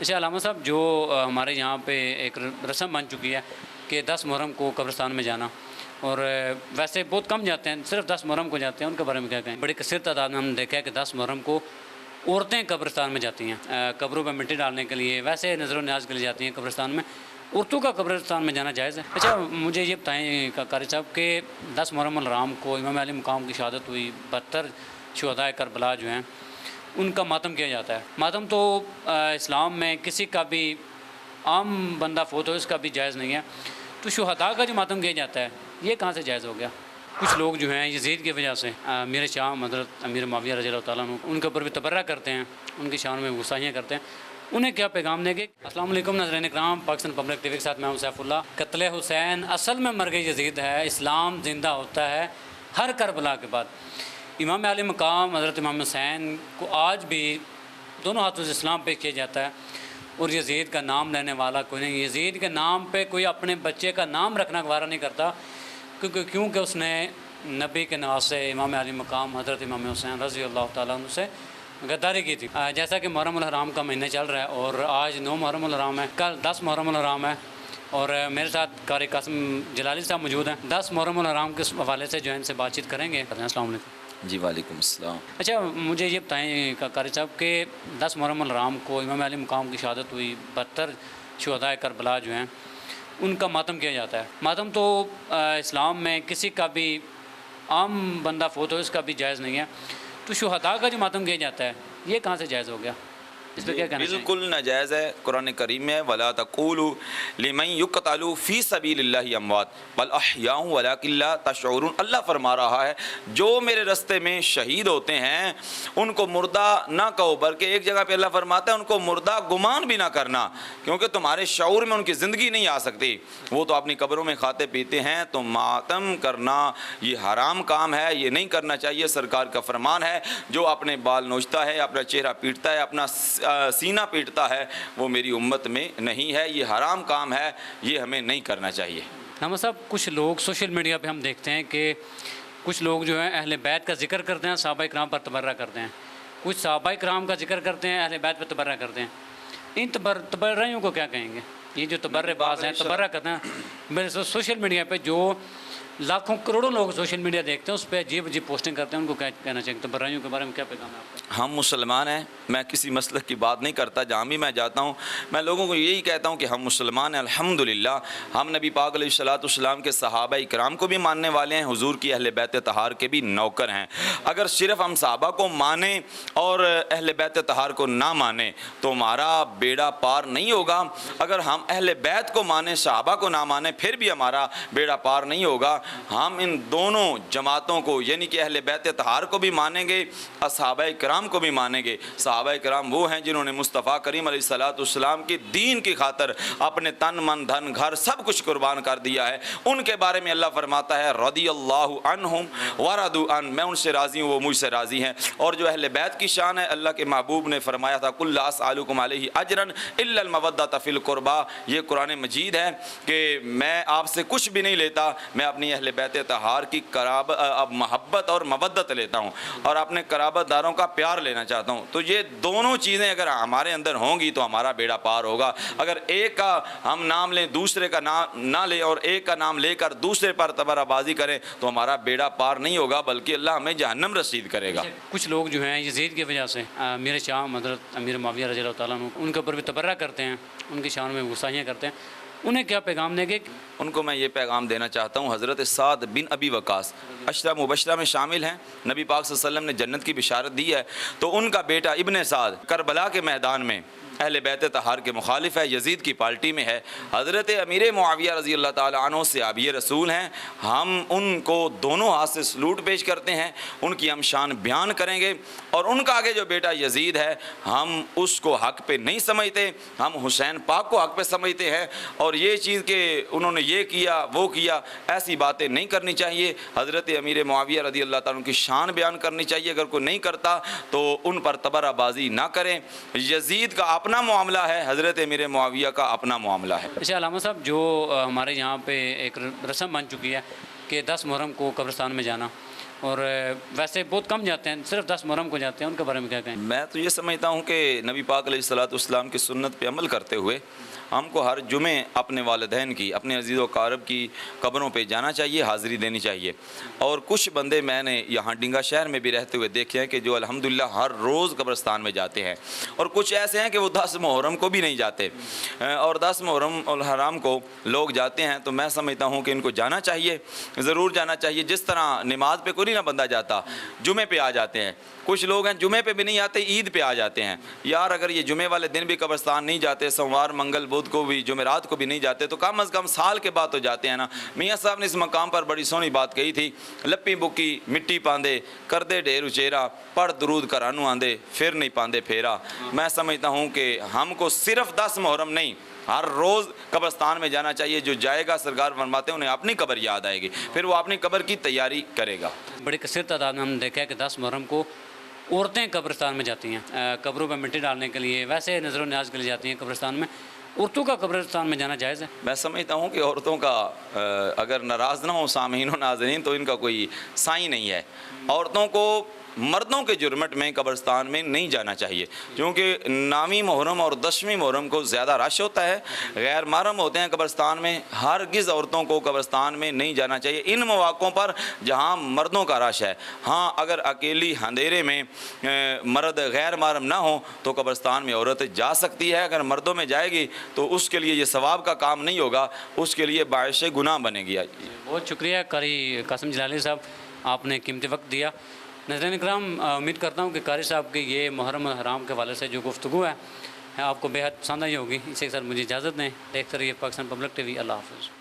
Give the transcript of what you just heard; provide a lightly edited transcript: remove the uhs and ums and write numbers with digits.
अच्छा अलामा साहब, जो हमारे यहाँ पे एक रस्म बन चुकी है कि 10 मुहर्रम को कब्रिस्तान में जाना, और वैसे बहुत कम जाते हैं, सिर्फ 10 मुहर्रम को जाते हैं, उनके बारे में क्या कहें? बड़ी कसर तादाद में हमने देखा है कि 10 मुहर्रम को औरतें कब्रिस्तान में जाती हैं कब्रों पर मिट्टी डालने के लिए, वैसे नज़र न्याज के लिए जाती हैं कब्रिस्तान में। औरतों का कब्रिस्तान में जाना जायज़ है? अच्छा मुझे ये बताएँ कारी साहब कि 10 मुहर्रम राम को इमाम अली मकाम की शहादत हुई, 72 शुहदाए करबला जो हैं उनका मातम किया जाता है। मातम तो इस्लाम में किसी का भी आम बंदा फोत हो इसका भी जायज़ नहीं है, तो शुहदा का जो मातम किया जाता है ये कहाँ से जायज़ हो गया? कुछ लोग जो हैं यज़ीद की वजह से मेरे शाम हज़रत अमीर मुआविया रज़ी अल्लाह तआला अन्हु उनके ऊपर भी तबर्रा करते हैं, उनकी शान में गुस्ताखियाँ करते हैं, उन्हें क्या पैगाम देंगे? अस्सलाम वालेकुम नाज़रीन इकराम, पाकिस्तान पब्लिक टीवी के साथ मैं हूं सैफुल्लाह। कत्ल हुसैन असल में मर गई यज़ीद है, इस्लाम ज़िंदा होता है हर करबला के बाद। इमाम अली मकाम हज़रत इमाम हुसैन को आज भी दोनों हाथों से इस्लाम पेश किया जाता है, और यज़ीद का नाम लेने वाला कोई नहीं। यज़ीद के नाम पे कोई अपने बच्चे का नाम रखना गवारा नहीं करता, क्योंकि उसने नबी के नवासे इमाम अली मकाम हज़रत इमाम हुसैन रज़ी अल्लाह तआला अन्हु से गद्दारी की थी। जैसा कि मुहर्रम उल हराम का महीना चल रहा है और आज 9 मुहर्रम उल हराम है, कल 10 मुहर्रम उल हराम है, और मेरे साथ कारी कासिम जलाली साहब मौजूद हैं। 10 मुहर्रम उल हराम के हवाले से जो है इनसे बातचीत करेंगे। अस्सलाम वालेकुम। जी वालेकुम अस्सलाम। अच्छा मुझे ये बताएं कारी साहब कि 10 मुहर्रम उल हराम को इमाम अली मकाम की शहादत हुई, 72 शुहदाए करबला जो हैं उनका मातम किया जाता है। मातम तो इस्लाम में किसी का भी आम बंदा फोत हो इसका भी जायज़ नहीं है, तो शुहदा का जो मातम किया जाता है ये कहाँ से जायज़ हो गया? इस पर क्या कहना चाहिए? बिल्कुल नाजायज़ है। कुरान करीम में वला तक़ूलू लिमन युक़तलू फ़ी सबीलिल्लाहि अमवात बल अहयाउ वलाकिन ला तशऊरून। अल्लाह फरमा रहा है जो मेरे रास्ते में शहीद होते हैं उनको मुर्दा ना कहो, बल्कि एक जगह पे अल्लाह फरमाता है उनको मुर्दा गुमान भी ना करना, क्योंकि तुम्हारे शऊर में उनकी ज़िंदगी नहीं आ सकती। वो तो अपनी कब्रों में खाते पीते हैं, तो मातम करना ये हराम काम है, ये नहीं करना चाहिए। सरकार का फरमान है जो अपने बाल नोचता है, अपना चेहरा पीटता है, अपना सीना पीटता है, वो मेरी उम्मत में नहीं है। ये हराम काम है, ये हमें नहीं करना चाहिए। हम साहब कुछ लोग सोशल मीडिया पे हम देखते हैं कि कुछ लोग जो हैं अहले बैत का जिक्र करते हैं, सहाबा इकराम पर तबर्रा करते हैं, कुछ सहाबा इकराम का जिक्र करते हैं, अहले बैत पर तबर्रा करते हैं। इन तबर्राइयों को क्या कहेंगे? ये जो तबर्रेबाज हैं, तबर्रा करते हैं, मेरे सोशल मीडिया पर जो लाखों करोड़ों लोग सोशल मीडिया देखते हैं उस पर अजीब अजीब पोस्टिंग करते हैं, उनको क्या कहना चाहिए? तबर्राइयों के बारे में क्या पैगाम है आपका? हम मुसलमान हैं, मैं किसी मसलक की बात नहीं करता। जहाँ भी मैं जाता हूँ मैं लोगों को यही कहता हूँ कि हम मुसलमान हैं अल्हम्दुलिल्लाह। हम नबी पाक अलैहिस्सलाम के सहाबा इकराम को भी मानने वाले हैं, हुजूर की अहले बैत तहार के भी नौकर हैं। अगर सिर्फ हम सहाबा को माने और अहले बैत तहार को ना माने तो हमारा बेड़ा पार नहीं होगा। अगर हम अहले बैत को माने, सहाबा को ना माने, फिर भी हमारा बेड़ा पार नहीं होगा। हम इन दोनों जमातों को यानी कि अहले बैत तहार को भी मानेंगे, असहाबा इकराम को भी मानेंगे। सहाबा इकराम वो हैं जिन्होंने मुस्तफ़ा करीम अलैहिस्सलाम के दीन की खातर अपने तन मन धन घर सब कुछ कुर्बान कर दिया है। उनके बारे में अल्लाह फरमाता है रदियल्लाहु अन्हुम वरदू अन, मैं उनसे राज़ी हूँ वो मुझसे राज़ी हैं। और जो अहले बैत की शान है, अल्लाह के महबूब ने फरमाया था कुल ला अस्अलुकुम अलैहि अजरन इल्लल मवद्दत फिल कुर्बा। ये कुरान मजीद है कि मैं आपसे कुछ भी नहीं लेता, मैं अपनी अहले बैत तहार की मोहब्बत और मवद्दत लेता हूँ और अपने कराबतदारों का प्यार लेना चाहता हूँ। तो ये दोनों चीज़ें अगर हमारे अंदर होंगी तो हमारा बेड़ा पार होगा। अगर एक का हम नाम लें दूसरे का नाम ना लें और एक का नाम लेकर दूसरे पर तबर्राबाजी करें तो हमारा बेड़ा पार नहीं होगा, बल्कि अल्लाह हमें जहन्नम रसीद करेगा। कुछ लोग जो हैं यज़ीद की वजह से मेरे शाम हज़रत अमीर मुआविया रज़ी अल्लाह तआला अन्हु उनके ऊपर भी तबर्रा करते हैं, उनकी शान में गुस्ताखियाँ करते हैं, उन्हें क्या पैगाम देंगे? उनको मैं ये पैगाम देना चाहता हूँ, हज़रत साद बिन अबी वक़ास अशरा मुबशरा में शामिल हैं। नबी पाक सल्लल्लाहु अलैहि वसल्लम ने जन्नत की बिशारत दी है, तो उनका बेटा इब्न साद करबला के मैदान में अहले बैत तहार के मुखालिफ है, यज़ीद की पार्टी में है। हज़रत अमीर मुआविया रज़ी अल्लाह ताला अन्हु सहाबी रसूल हैं। हम उनको दोनों हाथ से सलूट पेश करते हैं, उनकी हम शान बयान करेंगे। और उनका आगे जो बेटा यज़ीद है हम उसको हक़ पे नहीं समझते, हम हुसैन पाक को हक़ पे समझते हैं। और ये चीज़ कि उन्होंने ये किया वो किया, ऐसी बातें नहीं करनी चाहिए। हज़रत अमीर मुआविया रज़ी अल्लाह ताला अन्हु की शान बयान करनी चाहिए। अगर कोई नहीं करता तो उन पर तबर्राबाजी ना करें। यज़ीद का अपना मामला है, हज़रत अमीर मुआविया का अपना मामला है। अच्छा अलामा साहब, जो हमारे यहाँ पे एक रस्म बन चुकी है कि 10 मुहर्रम को कब्रिस्तान में जाना, और वैसे बहुत कम जाते हैं, सिर्फ 10 मुहर्रम को जाते हैं, उनके बारे में क्या कहें? मैं तो ये समझता हूँ कि नबी पाक अलैहिस्सलाम की सुन्नत पे अमल करते हुए हमको हर जुमे अपने वालिदैन की, अपने अजीज़ व क़ारब की कब्रों पे जाना चाहिए, हाज़िरी देनी चाहिए। और कुछ बंदे मैंने यहाँ डिंगा शहर में भी रहते हुए देखे हैं कि जो अल्हम्दुलिल्लाह हर रोज़ कब्रिस्तान में जाते हैं, और कुछ ऐसे हैं कि वो 10 मुहर्रम को भी नहीं जाते, और 10 मुहर्रम और हराम को लोग जाते हैं। तो मैं समझता हूँ कि इनको जाना चाहिए, ज़रूर जाना चाहिए। जिस तरह नमाज पे कोई ना बंदा जाता, जुमे पे आ जाते हैं। कुछ लोग हैं जुमे पे भी नहीं आते, ईद पे आ जाते हैं। यार अगर ये जुमे वाले दिन भी कब्रिस्तान नहीं जाते, सोमवार मंगल बुध को भी, जुमेरात को भी नहीं जाते, तो कम अज़ कम साल के बाद तो जाते हैं ना। मियाँ साहब ने इस मकाम पर बड़ी सोहनी बात कही थी, लप्पी बुक्की मिट्टी पांदे कर दे ढेर उचेरा, पढ़ दरूद करानू आंदे फिर नहीं पांदे फेरा। मैं समझता हूँ कि हमको सिर्फ 10 मुहर्रम नहीं, हर रोज़ कब्रिस्तान में जाना चाहिए। जो जाएगा सरकार फरमाते हैं उन्हें अपनी कब्र याद आएगी, फिर वो अपनी कब्र की तैयारी करेगा। बड़ी कसर तादाद में हमने देखा है कि 10 मुहर्रम को औरतें कब्रिस्तान में जाती हैं, कब्रों पर मिट्टी डालने के लिए, वैसे नज़र व न्याज के लिए जाती हैं कब्रिस्तान में। औरतों का कब्रिस्तान में जाना जायज़ है? मैं समझता हूँ कि औरतों का अगर नाराज़ ना हो सामीन व नाज़रीन तो इनका कोई साई नहीं है। औरतों को मर्दों के जुर्मट में कब्रिस्तान में नहीं जाना चाहिए, क्योंकि नामी मुहर्रम और 10वीं मुहर्रम को ज़्यादा रश होता है, गैर महरम होते हैं कब्रिस्तान में। हरगिज़ औरतों को कब्रिस्तान में नहीं जाना चाहिए इन मौक़ों पर जहाँ मर्दों का रश है। हाँ, अगर अकेली अंधेरे में मर्द गैर महरम ना हो तो कब्रिस्तान में औरत जा सकती है। अगर मर्दों में जाएगी तो उसके लिए ये सवाब का काम नहीं होगा, उसके लिए बाइश गुनाह बनेगी। बहुत शुक्रिया कारी कासिम जलाली साहब, आपने कीमती वक्त दिया। नाज़रीन इकराम, उम्मीद करता हूँ कि कारी साहब की ये मुहर्रम हराम के हवाले से जो गुफ्तगू है आपको बेहद पसंद आई होगी। इसी के साथ मुझे इजाज़त दें। देखते रहिए पाकिस्तान पब्लिक टीवी। अल्लाह हाफ़िज़।